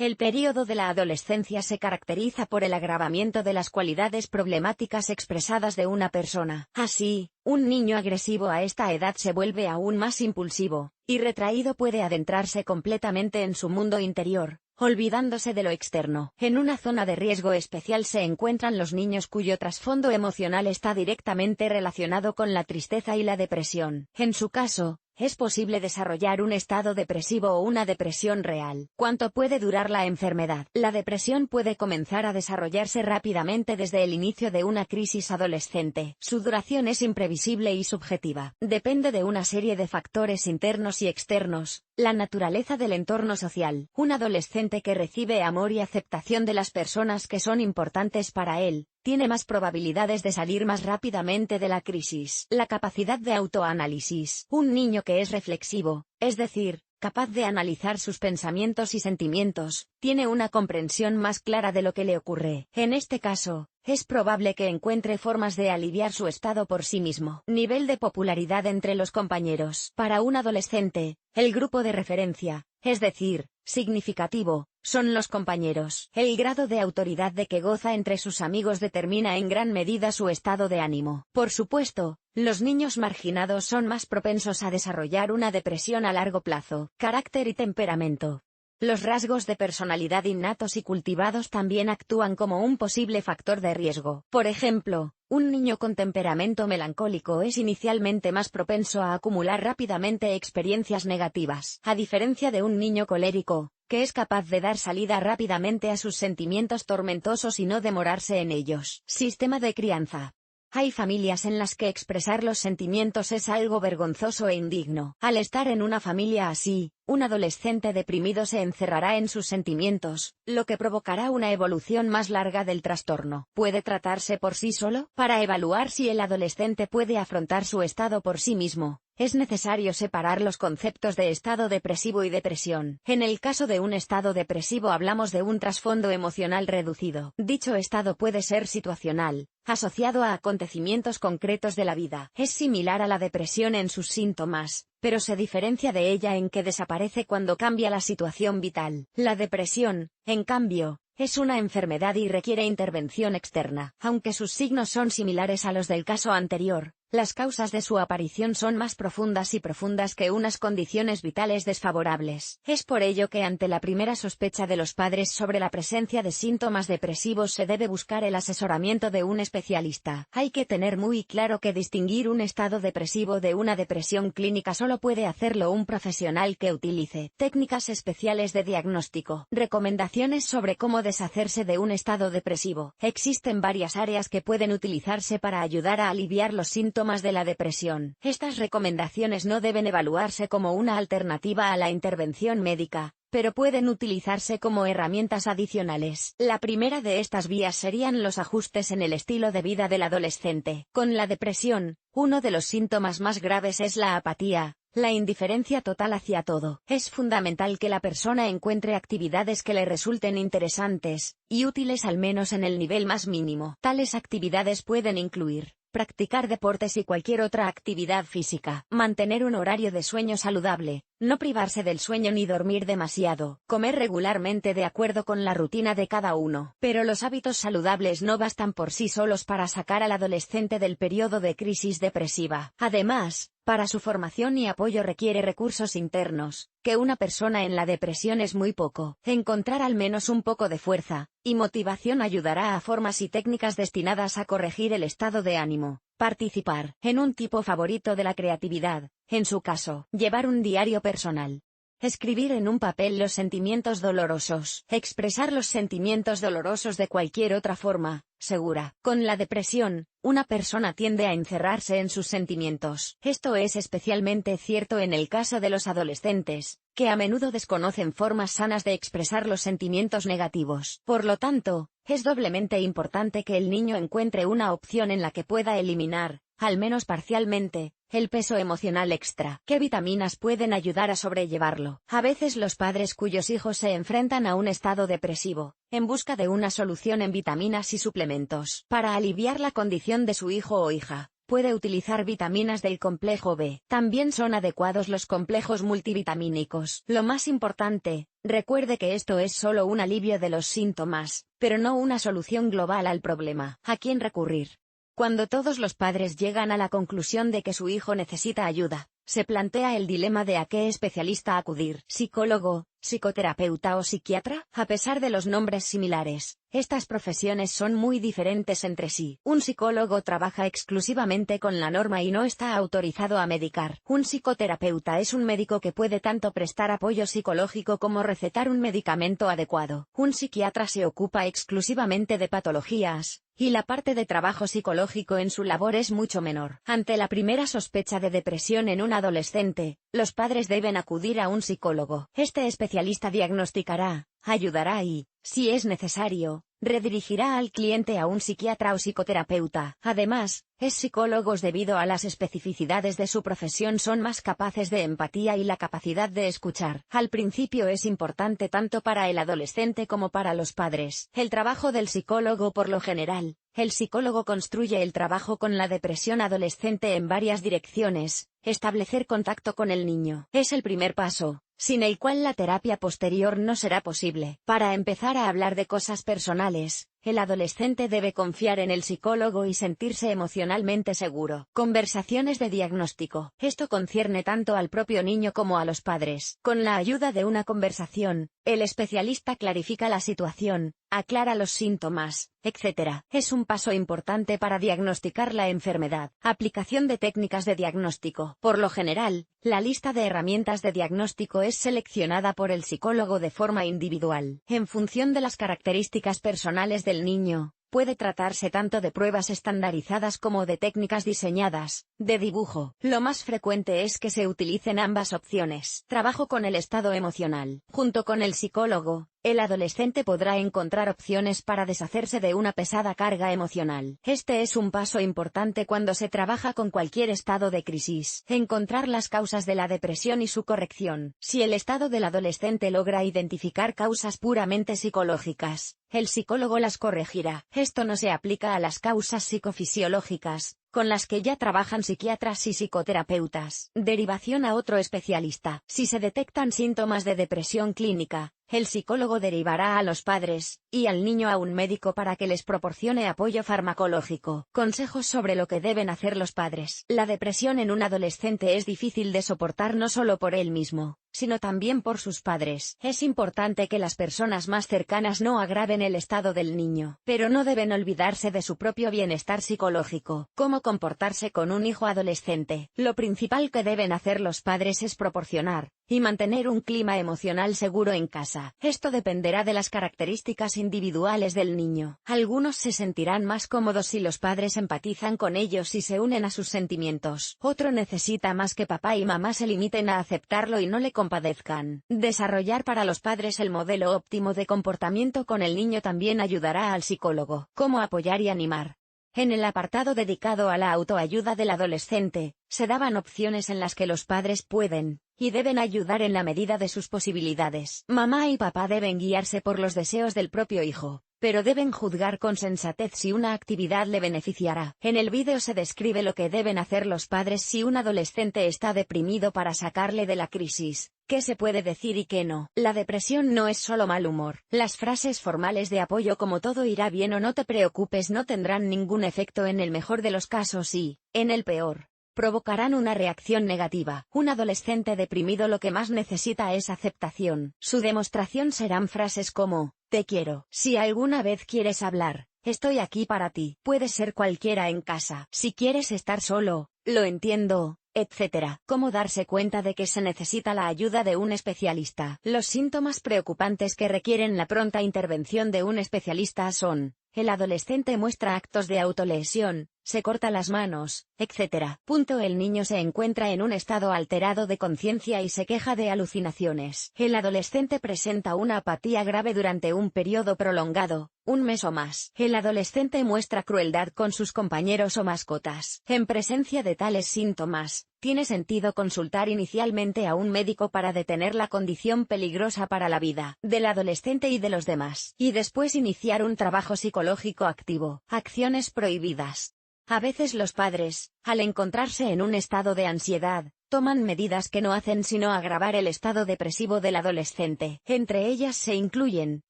El período de la adolescencia se caracteriza por el agravamiento de las cualidades problemáticas expresadas de una persona. Así, un niño agresivo a esta edad se vuelve aún más impulsivo, y retraído puede adentrarse completamente en su mundo interior, olvidándose de lo externo. En una zona de riesgo especial se encuentran los niños cuyo trasfondo emocional está directamente relacionado con la tristeza y la depresión. En su caso, es posible desarrollar un estado depresivo o una depresión real. ¿Cuánto puede durar la enfermedad? La depresión puede comenzar a desarrollarse rápidamente desde el inicio de una crisis adolescente. Su duración es imprevisible y subjetiva. Depende de una serie de factores internos y externos. La naturaleza del entorno social. Un adolescente que recibe amor y aceptación de las personas que son importantes para él, tiene más probabilidades de salir más rápidamente de la crisis. La capacidad de autoanálisis. Un niño que es reflexivo, es decir, capaz de analizar sus pensamientos y sentimientos, tiene una comprensión más clara de lo que le ocurre. En este caso, es probable que encuentre formas de aliviar su estado por sí mismo. Nivel de popularidad entre los compañeros. Para un adolescente, el grupo de referencia, es decir, significativo, son los compañeros. El grado de autoridad de que goza entre sus amigos determina en gran medida su estado de ánimo. Por supuesto, los niños marginados son más propensos a desarrollar una depresión a largo plazo. Carácter y temperamento. Los rasgos de personalidad innatos y cultivados también actúan como un posible factor de riesgo. Por ejemplo, un niño con temperamento melancólico es inicialmente más propenso a acumular rápidamente experiencias negativas, a diferencia de un niño colérico, que es capaz de dar salida rápidamente a sus sentimientos tormentosos y no demorarse en ellos. Sistema de crianza. Hay familias en las que expresar los sentimientos es algo vergonzoso e indigno. Al estar en una familia así, un adolescente deprimido se encerrará en sus sentimientos, lo que provocará una evolución más larga del trastorno. ¿Puede tratarse por sí solo? Para evaluar si el adolescente puede afrontar su estado por sí mismo, es necesario separar los conceptos de estado depresivo y depresión. En el caso de un estado depresivo hablamos de un trasfondo emocional reducido. Dicho estado puede ser situacional, asociado a acontecimientos concretos de la vida. Es similar a la depresión en sus síntomas, pero se diferencia de ella en que desaparece cuando cambia la situación vital. La depresión, en cambio, es una enfermedad y requiere intervención externa. Aunque sus signos son similares a los del caso anterior, las causas de su aparición son más profundas que unas condiciones vitales desfavorables. Es por ello que ante la primera sospecha de los padres sobre la presencia de síntomas depresivos se debe buscar el asesoramiento de un especialista. Hay que tener muy claro que distinguir un estado depresivo de una depresión clínica solo puede hacerlo un profesional que utilice técnicas especiales de diagnóstico. Recomendaciones sobre cómo deshacerse de un estado depresivo. Existen varias áreas que pueden utilizarse para ayudar a aliviar los síntomas de la depresión. Estas recomendaciones no deben evaluarse como una alternativa a la intervención médica, pero pueden utilizarse como herramientas adicionales. La primera de estas vías serían los ajustes en el estilo de vida del adolescente. Con la depresión, uno de los síntomas más graves es la apatía, la indiferencia total hacia todo. Es fundamental que la persona encuentre actividades que le resulten interesantes y útiles al menos en el nivel más mínimo. Tales actividades pueden incluir practicar deportes y cualquier otra actividad física, mantener un horario de sueño saludable, no privarse del sueño ni dormir demasiado, comer regularmente de acuerdo con la rutina de cada uno. Pero los hábitos saludables no bastan por sí solos para sacar al adolescente del periodo de crisis depresiva. Además, para su formación y apoyo requiere recursos internos, que una persona en la depresión es muy poco. Encontrar al menos un poco de fuerza y motivación ayudará a formas y técnicas destinadas a corregir el estado de ánimo. Participar en un tipo favorito de la creatividad, en su caso, llevar un diario personal. Escribir en un papel los sentimientos dolorosos. Expresar los sentimientos dolorosos de cualquier otra forma, segura. Con la depresión, una persona tiende a encerrarse en sus sentimientos. Esto es especialmente cierto en el caso de los adolescentes, que a menudo desconocen formas sanas de expresar los sentimientos negativos. Por lo tanto, es doblemente importante que el niño encuentre una opción en la que pueda eliminar, al menos parcialmente, el peso emocional extra. ¿Qué vitaminas pueden ayudar a sobrellevarlo? A veces los padres cuyos hijos se enfrentan a un estado depresivo, en busca de una solución en vitaminas y suplementos, para aliviar la condición de su hijo o hija, puede utilizar vitaminas del complejo B. También son adecuados los complejos multivitamínicos. Lo más importante, recuerde que esto es solo un alivio de los síntomas, pero no una solución global al problema. ¿A quién recurrir? Cuando todos los padres llegan a la conclusión de que su hijo necesita ayuda, se plantea el dilema de a qué especialista acudir: psicólogo, psicoterapeuta o psiquiatra. A pesar de los nombres similares, estas profesiones son muy diferentes entre sí. Un psicólogo trabaja exclusivamente con la norma y no está autorizado a medicar. Un psicoterapeuta es un médico que puede tanto prestar apoyo psicológico como recetar un medicamento adecuado. Un psiquiatra se ocupa exclusivamente de patologías, y la parte de trabajo psicológico en su labor es mucho menor. Ante la primera sospecha de depresión en un adolescente, los padres deben acudir a un psicólogo. Este especialista diagnosticará, ayudará y, si es necesario, redirigirá al cliente a un psiquiatra o psicoterapeuta. Además, psicólogos debido a las especificidades de su profesión son más capaces de empatía y la capacidad de escuchar. Al principio es importante tanto para el adolescente como para los padres. El trabajo del psicólogo. Por lo general, el psicólogo construye el trabajo con la depresión adolescente en varias direcciones. Establecer contacto con el niño es el primer paso, sin el cual la terapia posterior no será posible. Para empezar a hablar de cosas personales, el adolescente debe confiar en el psicólogo y sentirse emocionalmente seguro. Conversaciones de diagnóstico. Esto concierne tanto al propio niño como a los padres. Con la ayuda de una conversación, el especialista clarifica la situación, aclara los síntomas, etc. Es un paso importante para diagnosticar la enfermedad. Aplicación de técnicas de diagnóstico. Por lo general, la lista de herramientas de diagnóstico es seleccionada por el psicólogo de forma individual. En función de las características personales del niño, puede tratarse tanto de pruebas estandarizadas como de técnicas diseñadas, de dibujo. Lo más frecuente es que se utilicen ambas opciones. Trabajo con el estado emocional. Junto con el psicólogo, el adolescente podrá encontrar opciones para deshacerse de una pesada carga emocional. Este es un paso importante cuando se trabaja con cualquier estado de crisis. Encontrar las causas de la depresión y su corrección. Si el estado del adolescente logra identificar causas puramente psicológicas, el psicólogo las corregirá. Esto no se aplica a las causas psicofisiológicas, con las que ya trabajan psiquiatras y psicoterapeutas. Derivación a otro especialista. Si se detectan síntomas de depresión clínica, el psicólogo derivará a los padres, y al niño a un médico para que les proporcione apoyo farmacológico. Consejos sobre lo que deben hacer los padres. La depresión en un adolescente es difícil de soportar no solo por él mismo, sino también por sus padres. Es importante que las personas más cercanas no agraven el estado del niño, pero no deben olvidarse de su propio bienestar psicológico. ¿Cómo comportarse con un hijo adolescente? Lo principal que deben hacer los padres es proporcionar y mantener un clima emocional seguro en casa. Esto dependerá de las características individuales del niño. Algunos se sentirán más cómodos si los padres empatizan con ellos y se unen a sus sentimientos. Otro necesita más que papá y mamá se limiten a aceptarlo y no le compadezcan. Desarrollar para los padres el modelo óptimo de comportamiento con el niño también ayudará al psicólogo. ¿Cómo apoyar y animar? En el apartado dedicado a la autoayuda del adolescente, se daban opciones en las que los padres pueden y deben ayudar en la medida de sus posibilidades. Mamá y papá deben guiarse por los deseos del propio hijo, pero deben juzgar con sensatez si una actividad le beneficiará. En el vídeo se describe lo que deben hacer los padres si un adolescente está deprimido para sacarle de la crisis. ¿Qué se puede decir y qué no? La depresión no es solo mal humor. Las frases formales de apoyo como todo irá bien o no te preocupes no tendrán ningún efecto en el mejor de los casos y, en el peor, provocarán una reacción negativa. Un adolescente deprimido lo que más necesita es aceptación. Su demostración serán frases como, te quiero. Si alguna vez quieres hablar, estoy aquí para ti. Puede ser cualquiera en casa. Si quieres estar solo, lo entiendo, etc. Cómo darse cuenta de que se necesita la ayuda de un especialista. Los síntomas preocupantes que requieren la pronta intervención de un especialista son: el adolescente muestra actos de autolesión, se corta las manos, etc. El niño se encuentra en un estado alterado de conciencia y se queja de alucinaciones. El adolescente presenta una apatía grave durante un periodo prolongado, un mes o más. El adolescente muestra crueldad con sus compañeros o mascotas. En presencia de tales síntomas, tiene sentido consultar inicialmente a un médico para detener la condición peligrosa para la vida del adolescente y de los demás, y después iniciar un trabajo psicológico activo. Acciones prohibidas. A veces los padres, al encontrarse en un estado de ansiedad, toman medidas que no hacen sino agravar el estado depresivo del adolescente. Entre ellas se incluyen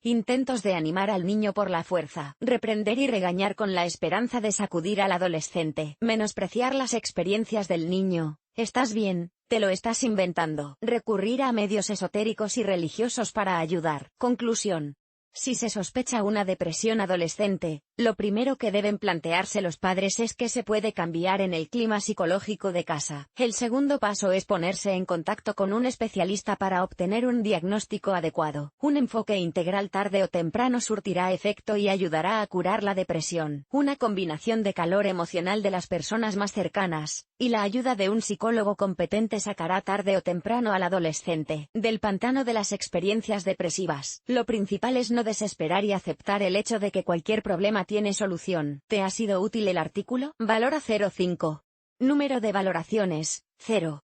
intentos de animar al niño por la fuerza, reprender y regañar con la esperanza de sacudir al adolescente, menospreciar las experiencias del niño. ¿Estás bien? Te lo estás inventando. Recurrir a medios esotéricos y religiosos para ayudar. Conclusión. Si se sospecha una depresión adolescente, lo primero que deben plantearse los padres es qué se puede cambiar en el clima psicológico de casa. El segundo paso es ponerse en contacto con un especialista para obtener un diagnóstico adecuado. Un enfoque integral tarde o temprano surtirá efecto y ayudará a curar la depresión. Una combinación de calor emocional de las personas más cercanas y la ayuda de un psicólogo competente sacará tarde o temprano al adolescente del pantano de las experiencias depresivas. Lo principal es no desesperar y aceptar el hecho de que cualquier problema tiene solución. ¿Te ha sido útil el artículo? Valora 0,5. Número de valoraciones, 0.